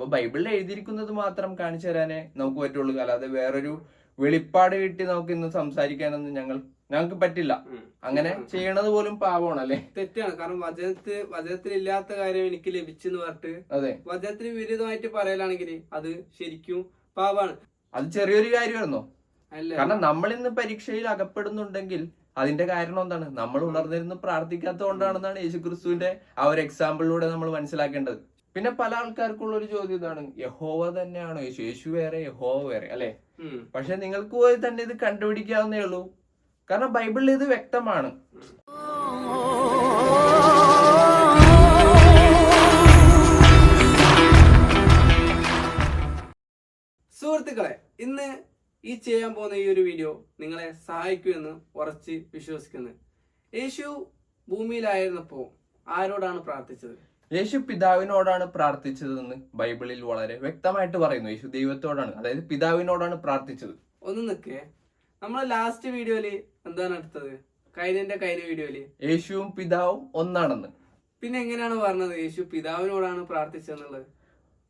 അപ്പൊ ബൈബിളിൽ എഴുതിയിരിക്കുന്നത് മാത്രം കാണിച്ചു തരാനേ നമുക്ക് പറ്റുള്ളൂ. അല്ലാതെ വേറൊരു വെളിപ്പാട് കിട്ടി നമുക്ക് ഇന്ന് സംസാരിക്കാനൊന്നും ഞങ്ങൾക്ക് പറ്റില്ല. അങ്ങനെ ചെയ്യണത് പോലും പാവമാണ്, അല്ലെ? തെറ്റാണ്. കാരണം വചനത്തിൽ ഇല്ലാത്ത കാര്യം എനിക്ക് ലഭിച്ചെന്ന് പറഞ്ഞിട്ട് അതെ വചനത്തിന് വിരുദ്ധമായിട്ട് പറയലാണെങ്കിൽ അത് ശരിക്കും പാവാണ്. അത് ചെറിയൊരു കാര്യമായിരുന്നോ? അല്ല, കാരണം നമ്മൾ ഇന്ന് പരീക്ഷയിൽ അകപ്പെടുന്നുണ്ടെങ്കിൽ അതിന്റെ കാരണം എന്താണ്? നമ്മൾ ഉണർന്നിരുന്ന് പ്രാർത്ഥിക്കാത്തത് കൊണ്ടാണെന്നാണ് യേശുക്രിസ്തുവിന്റെ ആ ഒരു എക്സാമ്പിളിലൂടെ നമ്മൾ മനസ്സിലാക്കേണ്ടത്. പിന്നെ പല ആൾക്കാർക്കുള്ള ഒരു ചോദ്യം ഇതാണ്, യഹോവ തന്നെയാണോ യേശു? യേശു വേറെ, യഹോവ വേറെ, അല്ലെ? പക്ഷെ നിങ്ങൾക്ക് പോയി തന്നെ ഇത് കണ്ടുപിടിക്കാവുന്നേ ഉള്ളൂ. കാരണം ബൈബിളിൽ ഇത് വ്യക്തമാണ്. സുഹൃത്തുക്കളെ, ഇന്ന് ഈ ചെയ്യാൻ പോകുന്ന ഈ ഒരു വീഡിയോ നിങ്ങളെ സഹായിക്കുമെന്ന് ഉറച്ച് വിശ്വസിക്കുന്നു. യേശു ഭൂമിയിലായിരുന്നപ്പോ ആരോടാണ് പ്രാർത്ഥിച്ചത്? യേശു പിതാവിനോടാണ് പ്രാർത്ഥിച്ചതെന്ന് ബൈബിളിൽ വളരെ വ്യക്തമായിട്ട് പറയുന്നു. യേശു ദൈവത്തോടാണ്, അതായത് പിതാവിനോടാണ് പ്രാർത്ഥിച്ചത്. ഒന്ന് നിൽക്കേ, നമ്മളെ ലാസ്റ്റ് വീഡിയോയില് എന്താണ് എടുത്തത്? കൈനന്റെ വീഡിയോയില് യേശുവും പിതാവും ഒന്നാണെന്ന്. പിന്നെ എങ്ങനെയാണ് പറഞ്ഞത് യേശു പിതാവിനോടാണ് പ്രാർത്ഥിച്ചതെന്നുള്ളത്?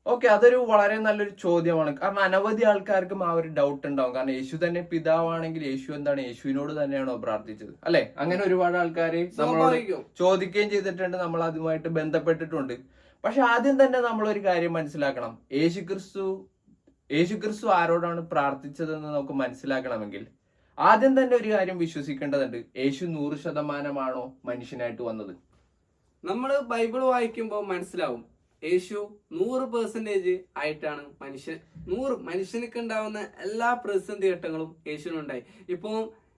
ഓക്കെ, അതൊരു വളരെ നല്ലൊരു ചോദ്യമാണ്. കാരണം അനവധി ആൾക്കാർക്കും ആ ഒരു ഡൗട്ട് ഉണ്ടാവും. കാരണം യേശു തന്നെ പിതാവാണെങ്കിൽ യേശു എന്താണ് യേശുവിനോട് തന്നെയാണോ പ്രാർത്ഥിച്ചത്, അല്ലെ? അങ്ങനെ ഒരുപാട് ആൾക്കാർ നമ്മളോട് ചോദിക്കുകയും ചെയ്തിട്ടുണ്ട്, നമ്മൾ അതുമായിട്ട് ബന്ധപ്പെട്ടിട്ടുണ്ട്. പക്ഷെ ആദ്യം തന്നെ നമ്മളൊരു കാര്യം മനസ്സിലാക്കണം. യേശുക്രിസ്തു ആരോടാണ് പ്രാർത്ഥിച്ചതെന്ന് നമുക്ക് മനസ്സിലാക്കണമെങ്കിൽ ആദ്യം തന്നെ ഒരു കാര്യം വിശ്വസിക്കേണ്ടതുണ്ട്. യേശു 100% മനുഷ്യനായിട്ട് വന്നത്. നമ്മൾ ബൈബിൾ വായിക്കുമ്പോൾ മനസ്സിലാവും യേശു 100% ആയിട്ടാണ് മനുഷ്യനക്ക് ഉണ്ടാവുന്ന എല്ലാ പ്രതിസന്ധി ഘട്ടങ്ങളും യേശുവിനുണ്ടായി. ഇപ്പൊ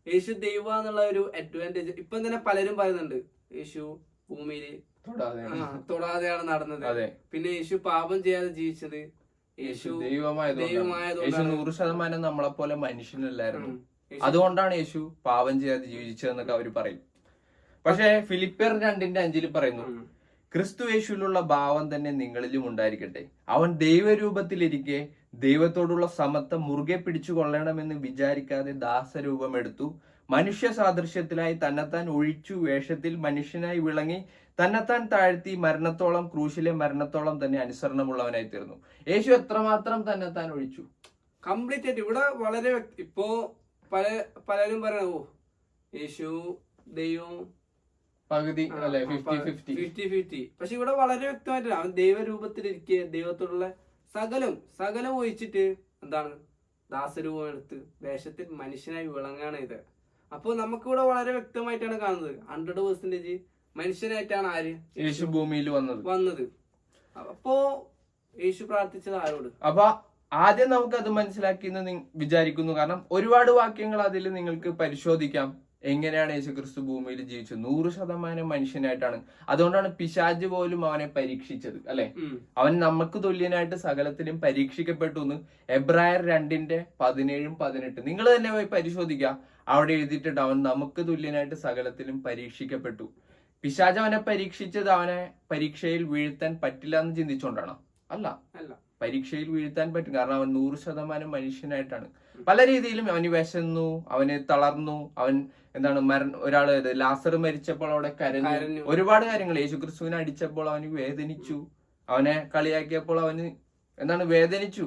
യേശു ദൈവ എന്നുള്ള ഒരു അഡ്വാൻറ്റേജ് ഇപ്പം തന്നെ പലരും പറയുന്നുണ്ട്. യേശു ഭൂമിയിൽ തൊടാതെയാണ് നടന്നത്. പിന്നെ യേശു പാപം ചെയ്യാതെ ജീവിച്ചത്. യേശു ദൈവമായതുകൊണ്ട് 100% നമ്മളെ പോലെ മനുഷ്യനല്ലായിരുന്നു. അതുകൊണ്ടാണ് യേശു പാപം ചെയ്യാതെ ജീവിച്ചതെന്നൊക്കെ അവർ പറയും. പക്ഷെ ഫിലിപ്പിയർ 2:5 പറയുന്നു, ക്രിസ്തു യേശുവിലുള്ള ഭാവം തന്നെ നിങ്ങളിലും ഉണ്ടായിരിക്കട്ടെ. അവൻ ദൈവരൂപത്തിലിരിക്കെ ദൈവത്തോടുള്ള സമത്വം മുറുകെ പിടിച്ചു കൊള്ളണമെന്ന് വിചാരിക്കാതെ ദാസരൂപമെടുത്തു. മനുഷ്യ സാദൃശ്യത്തിലായി തന്നെത്താൻ ഒഴിച്ചു. വേഷത്തിൽ മനുഷ്യനായി വിളങ്ങി തന്നെത്താൻ താഴ്ത്തി മരണത്തോളം, ക്രൂശിലെ മരണത്തോളം തന്നെ അനുസരണമുള്ളവനായി തീർന്നു. യേശു എത്രമാത്രം തന്നെത്താൻ ഒഴിച്ചു, കംപ്ലീറ്റ് ആയിട്ട്. ഇവിടെ വളരെ ഇപ്പോ പലരും പറയണ യേശു ദൈവം പകുതി, അല്ലെ? 50-50. പക്ഷെ ഇവിടെ വളരെ വ്യക്തമായിട്ടാണ് അവൻ ദൈവരൂപത്തിലിരിക്കെ ദൈവത്തോടുള്ള സകലം ഒഴിച്ചിട്ട് എന്താണ് ദാസരൂപം എടുത്ത് വേഷത്തിൽ മനുഷ്യനായി വിളങ്ങാണ് ഇത്. അപ്പൊ നമുക്കിവിടെ വളരെ വ്യക്തമായിട്ടാണ് കാണുന്നത് 100% മനുഷ്യനായിട്ടാണ് ആര് യേശു ഭൂമിയിൽ വന്നത്. അപ്പോ യേശു പ്രാർത്ഥിച്ചത് ആരോട്? അപ്പൊ ആദ്യം നമുക്ക് അത് മനസ്സിലാക്കി എന്ന് വിചാരിക്കുന്നു. കാരണം ഒരുപാട് വാക്യങ്ങൾ അതിൽ നിങ്ങൾക്ക് പരിശോധിക്കാം. എങ്ങനെയാണ് യേശുക്രിസ്തു ഭൂമിയിൽ ജീവിച്ചത്? 100% മനുഷ്യനായിട്ടാണ്. അതുകൊണ്ടാണ് പിശാച് പോലും അവനെ പരീക്ഷിച്ചത്, അല്ലെ? അവൻ നമുക്ക് തുല്യനായിട്ട് സകലത്തിലും പരീക്ഷിക്കപ്പെട്ടു എന്ന് എബ്രായർ 2:17-18 നിങ്ങൾ തന്നെ പോയി പരിശോധിക്കുക. അവിടെ എഴുതിയിട്ടുണ്ട് അവൻ നമുക്ക് തുല്യനായിട്ട് സകലത്തിലും പരീക്ഷിക്കപ്പെട്ടു. പിശാച് അവനെ പരീക്ഷിച്ചത് അവനെ പരീക്ഷയിൽ വീഴ്ത്താൻ പറ്റില്ല എന്ന് ചിന്തിച്ചുകൊണ്ടാണോ? അല്ല, പരീക്ഷയിൽ വീഴ്ത്താൻ പറ്റും. കാരണം അവൻ 100% മനുഷ്യനായിട്ടാണ്. പല രീതിയിലും അവന് വിശന്നു, അവന് തളർന്നു, അവൻ ഒരാള് ലാസർ മരിച്ചപ്പോൾ അവിടെ കരഞ്ഞു. ഒരുപാട് കാര്യങ്ങൾ. യേശുക്രിസ്തുവിനെ അടിച്ചപ്പോൾ അവന് വേദനിച്ചു, അവനെ കളിയാക്കിയപ്പോൾ അവന് വേദനിച്ചു,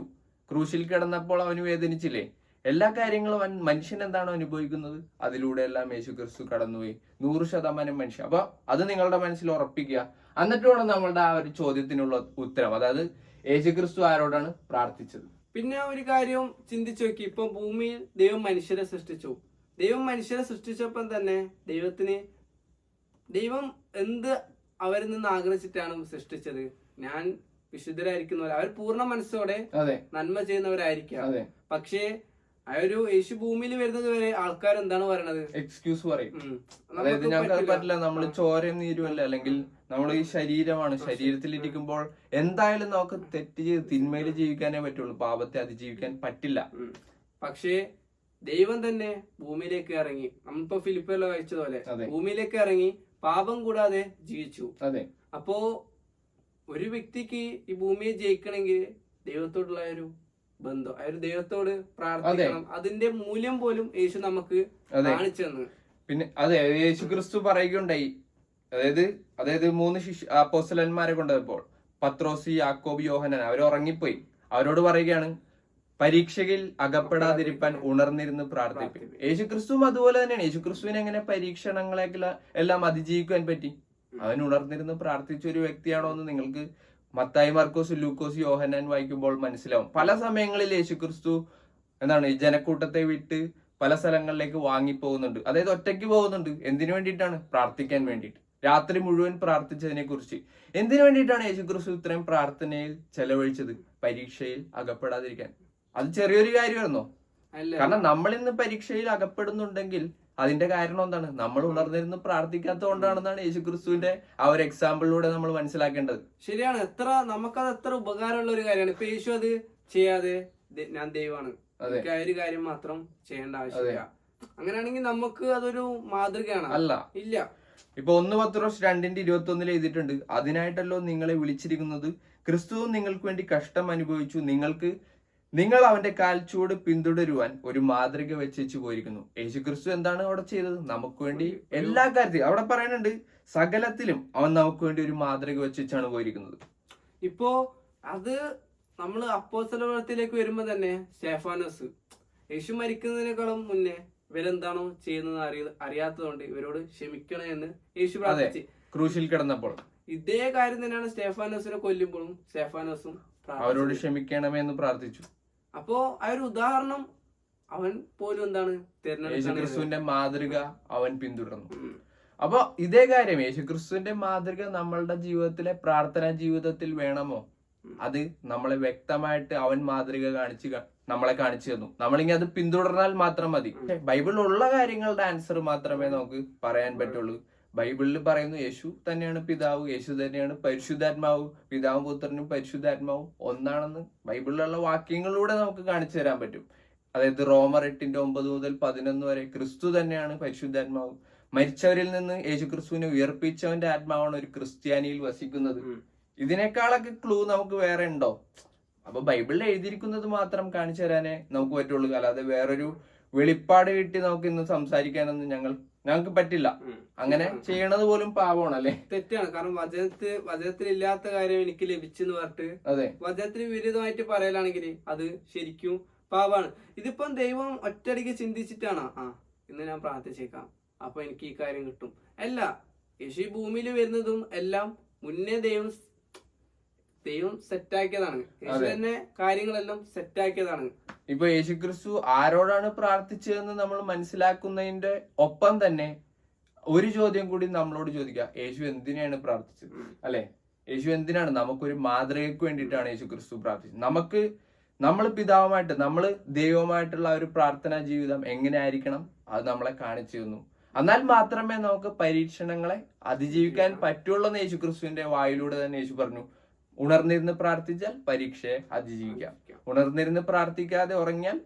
ക്രൂശിൽ കിടന്നപ്പോൾ അവന് വേദനിച്ചില്ലേ? എല്ലാ കാര്യങ്ങളും മനുഷ്യൻ എന്താണോ അനുഭവിക്കുന്നത് അതിലൂടെ എല്ലാം യേശുക്രിസ്തു കടന്നുപോയി. 100% മനുഷ്യൻ. അപ്പൊ അത് നിങ്ങളുടെ മനസ്സിൽ ഉറപ്പിക്കുക. എന്നിട്ട് വേണം നമ്മളുടെ ആ ഒരു ചോദ്യത്തിനുള്ള ഉത്തരം. അതായത് യേശുക്രിസ്തു ആരോടാണ് പ്രാർത്ഥിച്ചത്? പിന്നെ ഒരു കാര്യം ചിന്തിച്ചു നോക്കി. ഇപ്പൊ ഭൂമിയിൽ ദൈവം മനുഷ്യരെ സൃഷ്ടിച്ചു. ദൈവം മനുഷ്യരെ സൃഷ്ടിച്ചപ്പോൾ തന്നെ ദൈവം എന്ത് അവരിൽ നിന്ന് ആഗ്രഹിച്ചിട്ടാണ് സൃഷ്ടിച്ചത്? ഞാൻ വിശുദ്ധരായിരിക്കുന്നവർ, അവർ പൂർണ്ണ മനസ്സോടെ നന്മ ചെയ്യുന്നവരായിരിക്കാം. പക്ഷേ യേശു ഭൂമിയിൽ വരുന്നത് വരെ ആൾക്കാർ എന്താണ് പറയണത്? എക്സ്ക്യൂസ് പറയും. അതായത് ഞങ്ങൾക്ക് പറ്റില്ല, നമ്മൾ ചോരയും നീരുമല്ല, അല്ലെങ്കിൽ നമ്മൾ ഈ ശരീരമാണ്, ശരീരത്തിലിരിക്കുമ്പോൾ എന്തായാലും നമുക്ക് തെറ്റ് ചെയ്ത് തിന്മയിൽ ജീവിക്കാനേ പറ്റുള്ളൂ, പാപത്തെ അതിജീവിക്കാൻ പറ്റില്ല. പക്ഷേ ദൈവം തന്നെ ഭൂമിയിലേക്ക് ഇറങ്ങി. നമ്മളിപ്പോ ഫിലിപ്പിയറിൽ വായിച്ചതുപോലെ ഭൂമിയിലേക്ക് ഇറങ്ങി പാപം കൂടാതെ ജീവിച്ചു. അപ്പോ ഒരു വ്യക്തിക്ക് ഈ ഭൂമിയെ ജയിക്കണമെങ്കിൽ ദൈവത്തോടുള്ള ഒരു ബന്ധം, ദൈവത്തോട് പ്രാർത്ഥിക്കണം. അതിന്റെ മൂല്യം പോലും യേശു നമുക്ക് കാണിച്ചു തന്നു. പിന്നെ യേശു ക്രിസ്തു പറയുകയുണ്ടായി. അതായത് 3 അപ്പോസ്തലന്മാരെ കൊണ്ടുപോയപ്പോൾ പത്രോസ്, യാക്കോബ്, യോഹന്നാൻ അവർ ഉറങ്ങിപ്പോയി. അവരോട് പറയുകയാണ് പരീക്ഷയിൽ അകപ്പെടാതിരിക്കാൻ ഉണർന്നിരുന്ന് പ്രാർത്ഥിക്കും. യേശുക്രിസ്തുവും അതുപോലെ തന്നെയാണ്. യേശുക്രിസ്തുവിനെ എങ്ങനെ പരീക്ഷണങ്ങളെ എല്ലാം അതിജീവിക്കാൻ പറ്റി? അവൻ ഉണർന്നിരുന്ന് പ്രാർത്ഥിച്ച ഒരു വ്യക്തിയാണോ എന്ന് നിങ്ങൾക്ക് മത്തായി, മാർക്കോസ്, ലൂക്കോസ്, യോഹന്നാൻ വായിക്കുമ്പോൾ മനസ്സിലാവും. പല സമയങ്ങളിൽ യേശുക്രിസ്തു ജനക്കൂട്ടത്തെ വിട്ട് പല സ്ഥലങ്ങളിലേക്ക് വാങ്ങിപ്പോകുന്നുണ്ട്. അതായത് ഒറ്റയ്ക്ക് പോകുന്നുണ്ട്. എന്തിനു വേണ്ടിയിട്ടാണ്? പ്രാർത്ഥിക്കാൻ വേണ്ടിയിട്ട്. രാത്രി മുഴുവൻ പ്രാർത്ഥിച്ചതിനെ കുറിച്ച്. എന്തിനു വേണ്ടിയിട്ടാണ് യേശുക്രിസ്തു ഇത്രയും പ്രാർത്ഥനയിൽ ചെലവഴിച്ചത്? പരീക്ഷയിൽ അകപ്പെടാതിരിക്കാൻ. അത് ചെറിയൊരു കാര്യമായിരുന്നോ? കാരണം നമ്മൾ ഇന്ന് പരീക്ഷയിൽ അകപ്പെടുന്നുണ്ടെങ്കിൽ അതിന്റെ കാരണം എന്താണ്? നമ്മൾ ഉണർന്നിരുന്ന് പ്രാർത്ഥിക്കാത്തതുകൊണ്ടാണെന്നാണ് യേശുക്രിസ്തുവിന്റെ ആ ഒരു എക്സാമ്പിളിലൂടെ നമ്മൾ മനസ്സിലാക്കേണ്ടത്. ശരിയാണ്. നമുക്കത് എത്ര ഉപകാരമുള്ള ഒരു കാര്യമാണ്. ഇപ്പൊ യേശു അത് ചെയ്യാതെ ഞാൻ ദൈവമാണ്, എനിക്ക് ആ ഒരു കാര്യം മാത്രം ചെയ്യേണ്ട ആവശ്യമില്ല. അങ്ങനെയാണെങ്കിൽ നമുക്ക് അതൊരു മാതൃകയാണ്. അല്ല, ഇല്ല. ഇപ്പൊ 1 പത്രോസ് 2:21 എഴുതിയിട്ടുണ്ട്, അതിനായിട്ടല്ലോ നിങ്ങളെ വിളിച്ചിരിക്കുന്നത്, ക്രിസ്തു നിങ്ങൾക്ക് വേണ്ടി കഷ്ടം അനുഭവിച്ചു, നിങ്ങൾ അവന്റെ കാൽച്ചുവട് പിന്തുടരുവാൻ ഒരു മാതൃക വെച്ചു പോയിരിക്കുന്നു. യേശുക്രിസ്തു എന്താണ് അവിടെ ചെയ്തത്? നമുക്ക് വേണ്ടി എല്ലാ കാര്യത്തിലും, അവിടെ പറയുന്നുണ്ട് സകലത്തിലും അവൻ നമുക്ക് വേണ്ടി ഒരു മാതൃക വെച്ചാണ് പോയിരിക്കുന്നത്. ഇപ്പോ അത് നമ്മള് അപ്പോസ്തലത്തിലേക്ക് വരുമ്പോ തന്നെ സ്തെഫാനോസ് യേശു മരിക്കുന്നതിനേക്കാളും മുന്നേ ഇവരെന്താണോ ചെയ്യുന്നത് അറിയാത്തതുകൊണ്ട് ഇവരോട് ക്ഷമിക്കണേ എന്ന് യേശു പ്രാർത്ഥിച്ചു. ക്രൂശിൽ കിടന്നപ്പോൾ ഇതേ കാര്യം തന്നെയാണ് സ്തെഫാനോസിനെ കൊല്ലുമ്പോഴും സ്തെഫാനോസും അവരോട് ക്ഷമിക്കണമേ എന്ന് പ്രാർത്ഥിച്ചു. അപ്പോ ആ ഒരു ഉദാഹരണം അവൻ പോലും എന്താണ് യേശുക്രിസ്തുവിന്റെ മാതൃക അവൻ പിന്തുടർന്നു. അപ്പൊ ഇതേ കാര്യം യേശുക്രിസ്തുവിന്റെ മാതൃക നമ്മളുടെ ജീവിതത്തിലെ പ്രാർത്ഥനാ ജീവിതത്തിൽ വേണമോ? അത് നമ്മളെ വ്യക്തമായിട്ട് അവൻ മാതൃക നമ്മളെ കാണിച്ചു തന്നു. നമ്മളിങ്ങനെ അത് പിന്തുടർന്നാൽ മാത്രം മതി. ബൈബിളിലുള്ള കാര്യങ്ങളുടെ ആൻസർ മാത്രമേ നമുക്ക് പറയാൻ പറ്റുള്ളൂ. ബൈബിളിൽ പറയുന്നു യേശു തന്നെയാണ് പിതാവ്, യേശു തന്നെയാണ് പരിശുദ്ധാത്മാവ്, പിതാവും പുത്രനും പരിശുദ്ധാത്മാവും ഒന്നാണെന്ന് ബൈബിളിലുള്ള വാക്യങ്ങളിലൂടെ നമുക്ക് കാണിച്ചു തരാൻ പറ്റും. അതായത് റോമർ 8:9 മുതൽ 11 വരെ ക്രിസ്തു തന്നെയാണ് പരിശുദ്ധാത്മാവ്. മരിച്ചവരിൽ നിന്ന് യേശുക്രിസ്തുവിനെ ഉയർപ്പിച്ചവന്റെ ആത്മാവാണ് ഒരു ക്രിസ്ത്യാനിയിൽ വസിക്കുന്നത്. ഇതിനേക്കാളൊക്കെ ക്ലൂ നമുക്ക് വേറെ ഉണ്ടോ? അപ്പൊ ബൈബിളിൽ എഴുതിയിരിക്കുന്നത് മാത്രം കാണിച്ചു തരാനേ നമുക്ക് പറ്റുള്ളൂ. അല്ലാതെ വേറൊരു വെളിപ്പാട് കിട്ടി നമുക്ക് ഇന്ന് സംസാരിക്കാനൊന്നും ഞങ്ങൾക്ക് പറ്റില്ല. അങ്ങനെ ചെയ്യണത് പോലും പാവമാണ്, അല്ലെ? തെറ്റാണ്. കാരണം വചനത്തിൽ ഇല്ലാത്ത കാര്യം എനിക്ക് ലഭിച്ചെന്ന് പറഞ്ഞിട്ട് വചനത്തിന് വിരുദ്ധമായിട്ട് പറയലാണെങ്കിൽ അത് ശരിക്കും പാവാണ്. ഇതിപ്പം ദൈവം ഒറ്റയടിക്ക് ചിന്തിച്ചിട്ടാണ് ഇന്ന് ഞാൻ പ്രാർത്ഥിച്ചേക്കാം അപ്പൊ എനിക്ക് ഈ കാര്യം കിട്ടും. അല്ല, യേശു ഈ ഭൂമിയിൽ വരുന്നതും എല്ലാം മുന്നേ ദൈവം സെറ്റാക്കിയതാണ്. യേശു തന്നെ കാര്യങ്ങളെല്ലാം സെറ്റാക്കിയതാണ്. ഇപ്പൊ യേശുക്രിസ്തു ആരോടാണ് പ്രാർത്ഥിച്ചതെന്ന് നമ്മൾ മനസ്സിലാക്കുന്നതിന്റെ ഒപ്പം തന്നെ ഒരു ചോദ്യം കൂടി നമ്മളോട് ചോദിക്കാം, യേശു എന്തിനാണ് പ്രാർത്ഥിച്ചത്? അല്ലെ, യേശു എന്തിനാണ്? നമുക്കൊരു മാതൃകയ്ക്ക് വേണ്ടിയിട്ടാണ് യേശുക്രിസ്തു പ്രാർത്ഥിച്ചത്. നമ്മൾ പിതാവുമായിട്ട്, നമ്മൾ ദൈവമായിട്ടുള്ള ഒരു പ്രാർത്ഥനാ ജീവിതം എങ്ങനെ ആയിരിക്കണം അത് നമ്മളെ കാണിച്ചു തന്നു. എന്നാൽ മാത്രമേ നമുക്ക് പരീക്ഷണങ്ങളെ അതിജീവിക്കാൻ പറ്റുള്ളൂ എന്ന് യേശുക്രിസ്തുവിന്റെ വായിലൂടെ തന്നെ യേശു പറഞ്ഞു. ഉണർന്നിരുന്ന് പ്രാർത്ഥിച്ചാൽ പരീക്ഷയെ അതിജീവിക്കാം. ഉണർന്നിരുന്ന് പ്രാർത്ഥിക്കാതെ ഉറങ്ങിയാൽ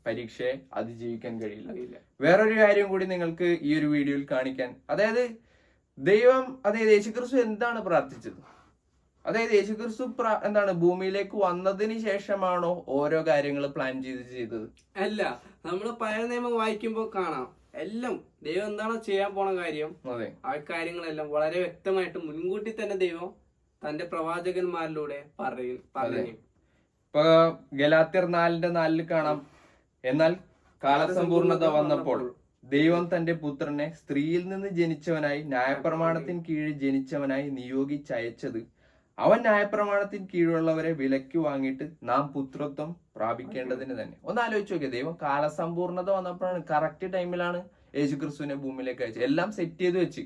പരീക്ഷയെ അതിജീവിക്കാൻ കഴിയില്ല. വേറൊരു കാര്യം കൂടി നിങ്ങൾക്ക് ഈ ഒരു വീഡിയോയിൽ കാണിക്കാൻ, അതായത് യേശുക്രിസ്തു എന്താണ് പ്രാർത്ഥിച്ചത്? അതായത് യേശുക്രിസ്തു എന്താണ് ഭൂമിയിലേക്ക് വന്നതിന് ശേഷമാണോ ഓരോ കാര്യങ്ങൾ പ്ലാൻ ചെയ്തത്? അല്ല, നമ്മള് പഴയ നിയമം വായിക്കുമ്പോൾ കാണാം എല്ലാം ദൈവം എന്താണോ ചെയ്യാൻ പോണ കാര്യം, ആ കാര്യങ്ങളെല്ലാം വളരെ വ്യക്തമായിട്ട് മുൻകൂട്ടി തന്നെ ദൈവം തന്റെ പ്രവാചകന്മാരിലൂടെ പറഞ്ഞു. ഇപ്പൊ ഗലാത്യർ 4:4 കാണാം, എന്നാൽ കാലസമ്പൂർണത വന്നപ്പോൾ ദൈവം തന്റെ പുത്രനെ സ്ത്രീയിൽ നിന്ന് ജനിച്ചവനായി ന്യായപ്രമാണത്തിന് കീഴിൽ ജനിച്ചവനായി നിയോഗിച്ചയച്ചത് അവൻ ന്യായപ്രമാണത്തിന് കീഴിലുള്ളവരെ വിലക്ക് വാങ്ങിയിട്ട് നാം പുത്രത്വം പ്രാപിക്കേണ്ടതിന് തന്നെ. ഒന്ന് ആലോചിച്ച് നോക്കിയ, ദൈവം കാലസമ്പൂർണത വന്നപ്പോഴാണ്, കറക്റ്റ് ടൈമിലാണ് യേശുക്രിസ്തുവിനെ ഭൂമിയിലേക്ക് അയച്ചത്. എല്ലാം സെറ്റ് ചെയ്ത് വെച്ച്.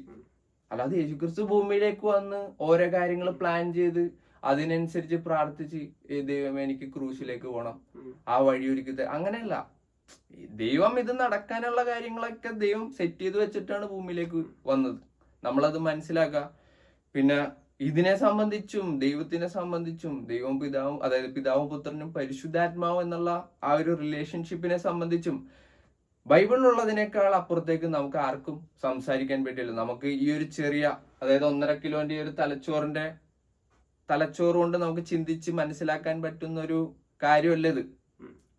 അല്ലാതെ യേശുക്രിസ്തു ഭൂമിയിലേക്ക് വന്ന് ഓരോ കാര്യങ്ങൾ പ്ലാൻ ചെയ്ത് അതിനനുസരിച്ച് പ്രാർത്ഥിച്ച് ദൈവം എനിക്ക് ക്രൂശിലേക്ക് പോകണം, ആ വഴി ഒരുക്കി അങ്ങനെയല്ല. ദൈവം ഇത് നടക്കാനുള്ള കാര്യങ്ങളൊക്കെ ദൈവം സെറ്റ് ചെയ്ത് വെച്ചിട്ടാണ് ഭൂമിയിലേക്ക് വന്നത്. നമ്മളത് മനസ്സിലാക്കുക. പിന്നെ ഇതിനെ സംബന്ധിച്ചും ദൈവത്തിനെ സംബന്ധിച്ചും ദൈവവും പിതാവും, അതായത് പിതാവും പുത്രനും പരിശുദ്ധാത്മാവും എന്നുള്ള ആ ഒരു റിലേഷൻഷിപ്പിനെ സംബന്ധിച്ചും ബൈബിളിലുള്ളതിനേക്കാൾ അപ്പുറത്തേക്ക് നമുക്ക് ആർക്കും സംസാരിക്കാൻ പറ്റില്ല. നമുക്ക് ഈ ഒരു ചെറിയ, അതായത് 1.5 കിലോന്റെ ഒരു തലച്ചോറ് കൊണ്ട് നമുക്ക് ചിന്തിച്ച് മനസ്സിലാക്കാൻ പറ്റുന്ന ഒരു കാര്യമല്ല ഇത്.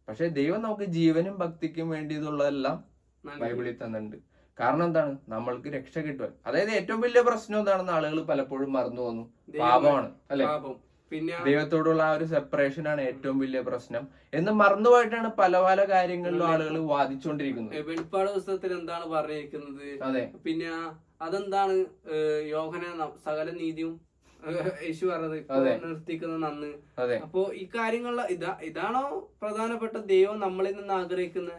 പക്ഷെ ദൈവം നമുക്ക് ജീവനും ഭക്തിക്കും വേണ്ടിയതുള്ളതെല്ലാം ബൈബിളിൽ തന്നിട്ടുണ്ട്. കാരണം എന്താണ്? നമ്മൾക്ക് രക്ഷ കിട്ടുവാൻ. അതായത് ഏറ്റവും വലിയ പ്രശ്നം എന്താണെന്ന് ആളുകൾ പലപ്പോഴും മറന്നു പോകുന്നു. പാപമാണ്, അല്ലെ? പാപം. പിന്നെ ദൈവത്തോടുള്ള ആ ഒരു സെപ്പറേഷൻ ആണ് ഏറ്റവും വലിയ പ്രശ്നം എന്ന് മറന്നുപോയിട്ടാണ് പല പല കാര്യങ്ങളിലും ആളുകൾ വാദിച്ചുകൊണ്ടിരിക്കുന്നത്. വെളിപ്പാട് പുസ്തകത്തിൽ എന്താണ് പറഞ്ഞിരിക്കുന്നത്? അതെ. പിന്നെ അതെന്താണ് യോഹന്നാൻ സകല നീതിയും യേശു പറഞ്ഞത് നിർത്തിക്കുന്ന നന്ന്. അപ്പോ ഈ കാര്യങ്ങളിലെ ഇതാണോ പ്രധാനപ്പെട്ട ദൈവം നമ്മളിൽ നിന്ന് ആഗ്രഹിക്കുന്ന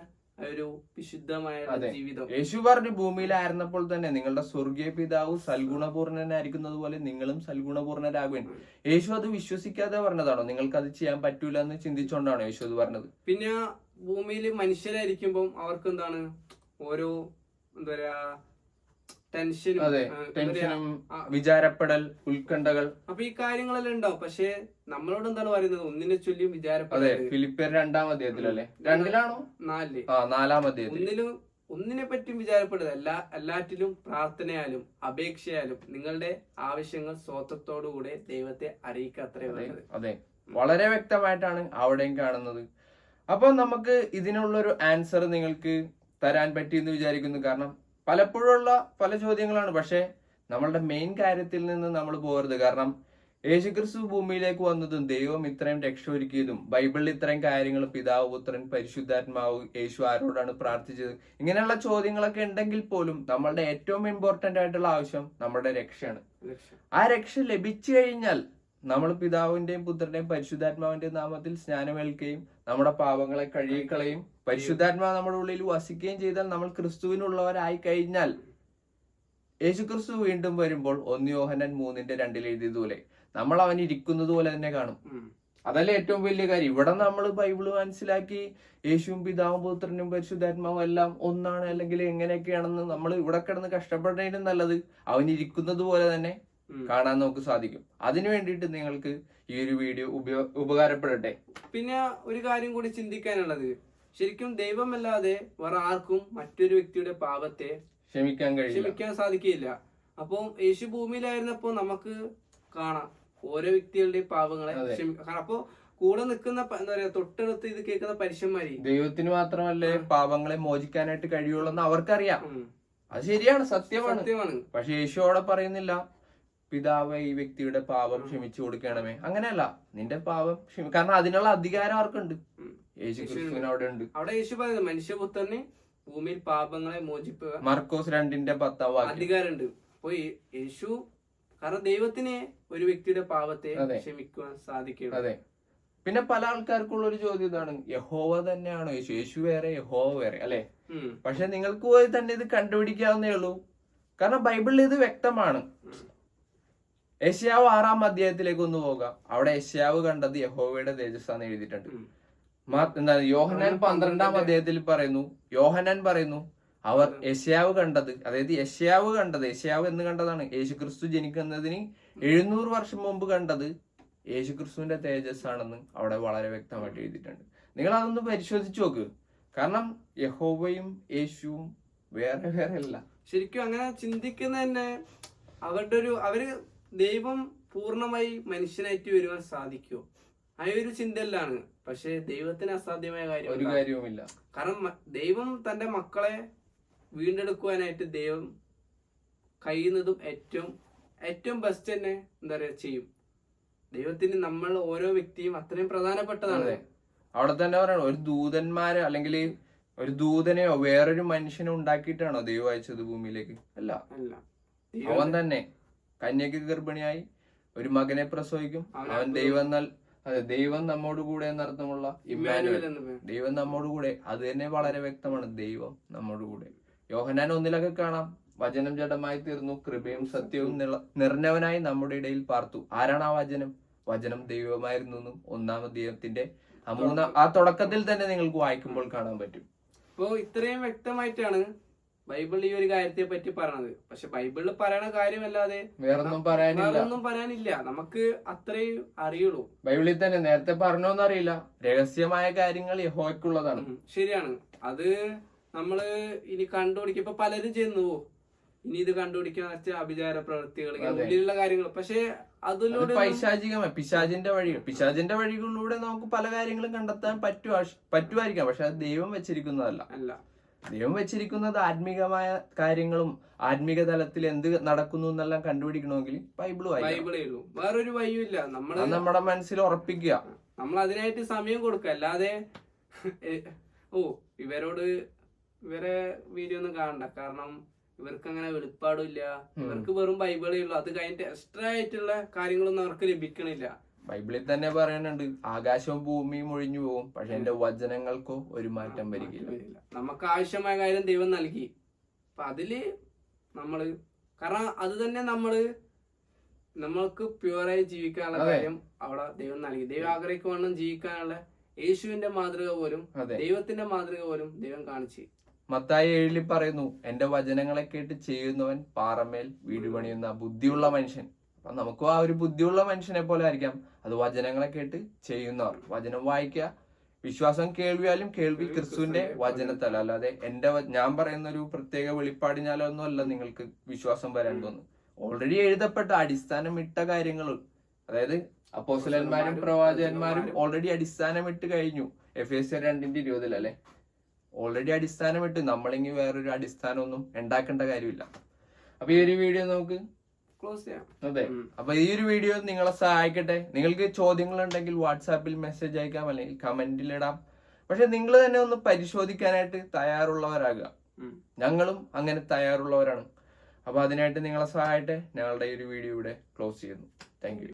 ഒരു വിശുദ്ധമായ ജീവിതം? യേശു പറഞ്ഞു, ഭൂമിയിലായിരുന്നപ്പോൾ തന്നെ നിങ്ങളുടെ സ്വർഗീയ പിതാവ് സൽഗുണപൂർണനായിരിക്കുന്നത് പോലെ നിങ്ങളും സൽഗുണപൂർണരാകുവാൻ. യേശു അത് വിശ്വസിക്കാതെ പറഞ്ഞതാണോ? നിങ്ങൾക്ക് അത് ചെയ്യാൻ പറ്റൂല എന്ന് ചിന്തിച്ചോണ്ടാണോ യേശു അത് പറഞ്ഞത്? പിന്നെ ഭൂമിയിൽ മനുഷ്യരായിരിക്കുമ്പോ അവർക്ക് എന്താണ് ഓരോ എന്താ പറയാ ടെൻഷനും വിചാരപ്പെടൽ, ഉത്കണ്ഠകൾ. അപ്പൊ ഈ കാര്യങ്ങളെല്ലാം ഉണ്ടാവും. പക്ഷെ നമ്മളോട് എന്താണ് പറയുന്നത്? ഒന്നിനെ ചൊല്ലിയും വിചാരപ്പെടൽ. ഫിലിപ്പിയർ 2-ാം അധ്യായത്തിലല്ലേ? 2-ലാണോ? 4-ാം അധ്യായത്തിൽ. ഒന്നിനെ പറ്റിയും വിചാരപ്പെടുക, എല്ലാറ്റിലും പ്രാർത്ഥനയാലും അപേക്ഷയാലും നിങ്ങളുടെ ആവശ്യങ്ങൾ സ്വത്വത്തോടുകൂടെ ദൈവത്തെ അറിയിക്കത്രേ വേണ്ടത്. അതെ, വളരെ വ്യക്തമായിട്ടാണ് അവിടെയും കാണുന്നത്. അപ്പൊ നമുക്ക് ഇതിനുള്ളൊരു ആൻസർ നിങ്ങൾക്ക് തരാൻ പറ്റിയെന്ന് വിചാരിക്കുന്നു. കാരണം പലപ്പോഴുള്ള പല ചോദ്യങ്ങളാണ്. പക്ഷെ നമ്മളുടെ മെയിൻ കാര്യത്തിൽ നിന്ന് നമ്മൾ പോകരുത്. കാരണം യേശുക്രിസ്തു ഭൂമിയിലേക്ക് വന്നതും ദൈവം ഇത്രയും രക്ഷ ഒരുക്കിയതും ബൈബിളിൽ ഇത്രയും കാര്യങ്ങൾ പിതാവ്, പുത്രൻ, പരിശുദ്ധാത്മാവ്, യേശു ആരോടാണ് പ്രാർത്ഥിച്ചത്, ഇങ്ങനെയുള്ള ചോദ്യങ്ങളൊക്കെ ഉണ്ടെങ്കിൽ പോലും നമ്മളുടെ ഏറ്റവും ഇമ്പോർട്ടന്റ് ആയിട്ടുള്ള ആവശ്യം നമ്മുടെ രക്ഷയാണ്. ആ രക്ഷ ലഭിച്ചു കഴിഞ്ഞാൽ നമ്മൾ പിതാവിന്റെയും പുത്രന്റെയും പരിശുദ്ധാത്മാവിന്റെയും നാമത്തിൽ സ്നാനമേൽക്കുകയും നമ്മുടെ പാപങ്ങളെ കഴുകിക്കളയും പരിശുദ്ധാത്മാവ് നമ്മുടെ ഉള്ളിൽ വസിക്കുകയും ചെയ്താൽ നമ്മൾ ക്രിസ്തുവിനുള്ളവരായി കഴിഞ്ഞാൽ യേശുക്രിസ്തു വീണ്ടും വരുമ്പോൾ 1 യോഹന്നാൻ 3:2 എഴുതിയതുപോലെ നമ്മൾ അവൻ ഇരിക്കുന്നത് പോലെ തന്നെ കാണും. അതല്ലേ ഏറ്റവും വലിയ കാര്യം. ഇവിടെ നമ്മൾ ബൈബിള് മനസ്സിലാക്കി യേശുവും പിതാവും പുത്രനും പരിശുദ്ധാത്മാവും എല്ലാം ഒന്നാണ്, അല്ലെങ്കിൽ എങ്ങനെയൊക്കെയാണെന്ന് നമ്മൾ ഇവിടെ കിടന്ന് കഷ്ടപ്പെടുന്നതിനും നല്ലത് അവൻ ഇരിക്കുന്നത് പോലെ തന്നെ കാണാൻ നമുക്ക് സാധിക്കും. അതിനു വേണ്ടിയിട്ട് നിങ്ങൾക്ക് ഈ ഒരു വീഡിയോ ഉപകാരപ്പെടട്ടെ. പിന്നെ ഒരു കാര്യം കൂടി ചിന്തിക്കാനുള്ളത്, ശരിക്കും ദൈവമല്ലാതെ വേറെ ആർക്കും മറ്റൊരു വ്യക്തിയുടെ പാപത്തെ ക്ഷമിക്കാൻ സാധിക്കില്ല. അപ്പോൾ യേശു ഭൂമിയിലായിരുന്നപ്പോ നമുക്ക് കാണാം ഓരോ വ്യക്തികളുടെയും പാപങ്ങളെ ക്ഷമിക്കാം. അപ്പോ കൂടെ നിൽക്കുന്ന എന്താ പറയാ തൊട്ടടുത്ത് ഇത് കേൾക്കുന്ന പരീക്ഷന്മാര് ദൈവത്തിന് മാത്രമല്ലേ പാപങ്ങളെ മോചിക്കാനായിട്ട് കഴിയുള്ളൂ എന്ന് അവർക്കറിയാം. അത് ശരിയാണ്, സത്യമാണ്. പക്ഷെ യേശു അവിടെ പറയുന്നില്ല പിതാവ് ഈ വ്യക്തിയുടെ പാപം ക്ഷമിച്ചു കൊടുക്കണമേ. അങ്ങനെയല്ല, നിന്റെ പാപം കാരണം അതിനുള്ള അധികാരം ആർക്കുണ്ട്? യേശു ക്രിസ്തുവിന് അവിടെ ഉണ്ട്. അവിടെ യേശു പറയുന്നത് മനുഷ്യപുത്രന് ഭൂമിയിൽ പാപങ്ങളെ മോചിക്കുക. മർക്കോസ് 2:10 അധികാരമുണ്ട്. അപ്പൊ യേശു കാരണം ദൈവത്തിന് ഒരു വ്യക്തിയുടെ പാപത്തെ ക്ഷമിക്കുവാൻ സാധിക്കും. അതെ. പിന്നെ പല ആൾക്കാർക്കുള്ള ഒരു ചോദ്യം ഇതാണ്, യഹോവ തന്നെയാണോ യേശു? യേശു വേറെ, യഹോവ വേറെ, അല്ലെ? പക്ഷെ നിങ്ങൾക്ക് പോയി തന്നെ ഇത് കണ്ടുപിടിക്കാവുന്നേ ഉള്ളൂ. കാരണം ബൈബിളിൽ ഇത് വ്യക്തമാണ്. യെശയ്യാവ് 6-ാം അധ്യായത്തിലേക്ക് ഒന്ന് പോകാം. അവിടെ യെശയ്യാവ് കണ്ടത് യഹോവയുടെ തേജസ്സാന്ന് എഴുതിയിട്ടുണ്ട്. എന്താണ് യോഹന്നാൻ 12-ാം അധ്യായത്തിൽ പറയുന്നു അവർ യെശയ്യാവ് കണ്ടത്, അതായത് യെശയ്യാവ് എന്ന് കണ്ടതാണ് യേശുക്രിസ്തു ജനിക്കുന്നതിന് 700 വർഷം മുമ്പ് കണ്ടത് യേശുക്രിസ്തുവിന്റെ തേജസ്സാണെന്ന് അവിടെ വളരെ വ്യക്തമായിട്ട് എഴുതിയിട്ടുണ്ട്. നിങ്ങൾ അതൊന്ന് പരിശോധിച്ചു നോക്ക്. കാരണം യഹോവയും യേശുവും വേറെ വേറെ അല്ല. ശരിക്കും അങ്ങനെ ചിന്തിക്കുന്ന തന്നെ അവര് ദൈവം പൂർണ്ണമായി മനുഷ്യനായിട്ട് വരുവാൻ സാധിക്കുമോ? ആ ഒരു ചിന്തയിലാണ്. പക്ഷെ ദൈവത്തിന് അസാധ്യമായ ഒരു കാര്യവുമില്ല. കാരണം ദൈവം തന്റെ മക്കളെ വീണ്ടെടുക്കുവാനായിട്ട് ദൈവം കഴിയുന്നതും ഏറ്റവും ബെസ്റ്റ് തന്നെ എന്താ പറയാ ചെയ്യും. ദൈവത്തിന് നമ്മൾ ഓരോ വ്യക്തിയും അത്രയും പ്രധാനപ്പെട്ടതാണ്. അവിടെ തന്നെ പറയണം, ഒരു ദൂതന്മാരെ അല്ലെങ്കിൽ ഒരു ദൂതനെയോ വേറൊരു മനുഷ്യനെ ഉണ്ടാക്കിയിട്ടാണോ ദൈവം അയച്ചത് ഭൂമിയിലേക്ക്? അല്ല. അവൻ തന്നെ കന്യക ഗർഭിണിയായി ഒരു മകനെ പ്രസവിക്കും. അവൻ ദൈവം നമ്മോട് കൂടെ എന്നർത്ഥമുള്ള ഇമ്മാനുവേൽ, ദൈവം നമ്മോട് കൂടെ. അത് തന്നെ വളരെ വ്യക്തമാണ്, ദൈവം നമ്മോട് കൂടെ. യോഹന്നാൻ 1-ലൊക്കെ കാണാം, വചനം ജഡമായി തീർന്നു, കൃപയും സത്യവും നിറഞ്ഞവനായി നമ്മുടെ ഇടയിൽ പാർത്തു. ആരാണ് ആ വചനം? വചനം ദൈവമായിരുന്നു എന്നും 1-ാം അധ്യായത്തിന്റെ ആ തുടക്കത്തിൽ തന്നെ നിങ്ങൾക്ക് വായിക്കുമ്പോൾ കാണാൻ പറ്റും. അപ്പോ ഇത്രയും വ്യക്തമായിട്ടാണ് ബൈബിൾ ഈ ഒരു കാര്യത്തെ പറ്റി പറഞ്ഞത്. പക്ഷെ ബൈബിളിൽ പറയണ കാര്യമല്ലാതെ വേറൊന്നും പറയാനില്ല. നമുക്ക് അത്രയും അറിയുള്ളൂ. ബൈബിളിൽ തന്നെ നേരത്തെ പറഞ്ഞോന്നറിയില്ല, രഹസ്യമായ കാര്യങ്ങൾ യഹോവയ്ക്കുള്ളതാണ്. ശരിയാണ്. അത് നമ്മള് ഇനി കണ്ടുപിടിക്കും. ഇപ്പൊ പലരും ചെയ്യുന്നു, ഇനി ഇത് കണ്ടുപിടിക്കാൻ വെച്ചാൽ അഭിചാര പ്രവൃത്തികൾ, ഉള്ളിലുള്ള കാര്യങ്ങൾ. പക്ഷെ അതിലൂടെ പിശാചിന്റെ വഴികളിലൂടെ നമുക്ക് പല കാര്യങ്ങളും കണ്ടെത്താൻ പറ്റുമായിരിക്കാം. പക്ഷെ അത് ദൈവം വെച്ചിരിക്കുന്നതല്ല. ദൈവം വെച്ചിരിക്കുന്നത് ആത്മീകമായ കാര്യങ്ങളും ആത്മീക തലത്തിൽ എന്ത് നടക്കുന്നു എന്നെല്ലാം കണ്ടുപിടിക്കണമെങ്കിൽ ബൈബിൾ വായിക്കണം. ബൈബിളേ ഉള്ളൂ, വേറൊരു വഴിയില്ല. അത് നമ്മുടെ മനസ്സിൽ ഉറപ്പിക്കുക. നമ്മൾ അതിനായിട്ട് സമയം കൊടുക്കുക, അല്ലാതെ ഇവരെ വീഡിയോ ഒന്നും കാണണ്ട. കാരണം ഇവർക്ക് അങ്ങനെ വെളിപ്പാടില്ല, ഇവർക്ക് വെറും ബൈബിളേ ഉള്ളൂ. അത് കഴിഞ്ഞിട്ട് എക്സ്ട്രാ ആയിട്ടുള്ള കാര്യങ്ങളൊന്നും അവർക്ക് ലഭിക്കണില്ല. ബൈബിളിൽ തന്നെ പറയുന്നുണ്ട്, ആകാശവും ഭൂമിയും ഒഴിഞ്ഞു പോകും, പക്ഷെ എന്റെ വചനങ്ങൾക്കോ ഒരു മാറ്റം വരികയില്ല. നമുക്ക് ആവശ്യമായ കാര്യം ദൈവം നൽകി. അപ്പൊ അതില് നമ്മള്, കാരണം അത് തന്നെ നമ്മൾക്ക് പ്യുവറായി ജീവിക്കാനുള്ള കാര്യം അവിടെ ദൈവം നൽകി. ദൈവം ആഗ്രഹിക്കുവാനും ജീവിക്കാനുള്ള യേശുവിന്റെ മാതൃക പോലും, ദൈവത്തിന്റെ മാതൃക പോലും ദൈവം കാണിച്ചു. മത്തായി 7 പറയുന്നു, എന്റെ വചനങ്ങളെ കേട്ട് ചെയ്യുന്നവൻ പാറമേൽ വീട് പണിയുന്ന ബുദ്ധിയുള്ള മനുഷ്യൻ. അപ്പൊ നമുക്കും ആ ഒരു ബുദ്ധിയുള്ള മനുഷ്യനെ പോലെ ആയിരിക്കാം. അത് വചനങ്ങളെ കേട്ട് ചെയ്യുന്നവർ. വചനം വായിക്കുക, വിശ്വാസം കേൾവിയാലും കേൾവി ക്രിസ്തുവിന്റെ വചനത്തല്ല. അല്ലാതെ ഞാൻ പറയുന്ന ഒരു പ്രത്യേക വെളിപ്പാടിനാലൊന്നും അല്ല നിങ്ങൾക്ക് വിശ്വാസം വരാൻ തോന്നുന്നു. ഓൾറെഡി എഴുതപ്പെട്ട അടിസ്ഥാനമിട്ട കാര്യങ്ങൾ, അതായത് അപ്പോസ്തലന്മാരും പ്രവാചകന്മാരും ഓൾറെഡി അടിസ്ഥാനമിട്ട് കഴിഞ്ഞു. എഫേസ്യർ 2:20 അല്ലെ, ഓൾറെഡി അടിസ്ഥാനമിട്ട്. നമ്മളിങ്ങി വേറൊരു അടിസ്ഥാനമൊന്നും ഉണ്ടാക്കേണ്ട കാര്യമില്ല. അപ്പൊ ഈ ഒരു വീഡിയോ നമുക്ക് ക്ലോസ് ചെയ്യാം. അതെ, അപ്പൊ ഈ ഒരു വീഡിയോ നിങ്ങളെ സഹായിക്കട്ടെ. നിങ്ങൾക്ക് ചോദ്യങ്ങൾ ഉണ്ടെങ്കിൽ വാട്സാപ്പിൽ മെസ്സേജ് അയക്കാം, അല്ലെങ്കിൽ കമന്റിൽ ഇടാം. പക്ഷെ നിങ്ങൾ തന്നെ ഒന്ന് പരിശോധിക്കാനായിട്ട് തയ്യാറുള്ളവരാകുക. ഞങ്ങളും അങ്ങനെ തയ്യാറുള്ളവരാണ്. അപ്പൊ അതിനായിട്ട് നിങ്ങളെ സഹായിട്ടെ. ഞങ്ങളുടെ ഈ ഒരു വീഡിയോ ഇവിടെ ക്ലോസ് ചെയ്യുന്നു. Thank you.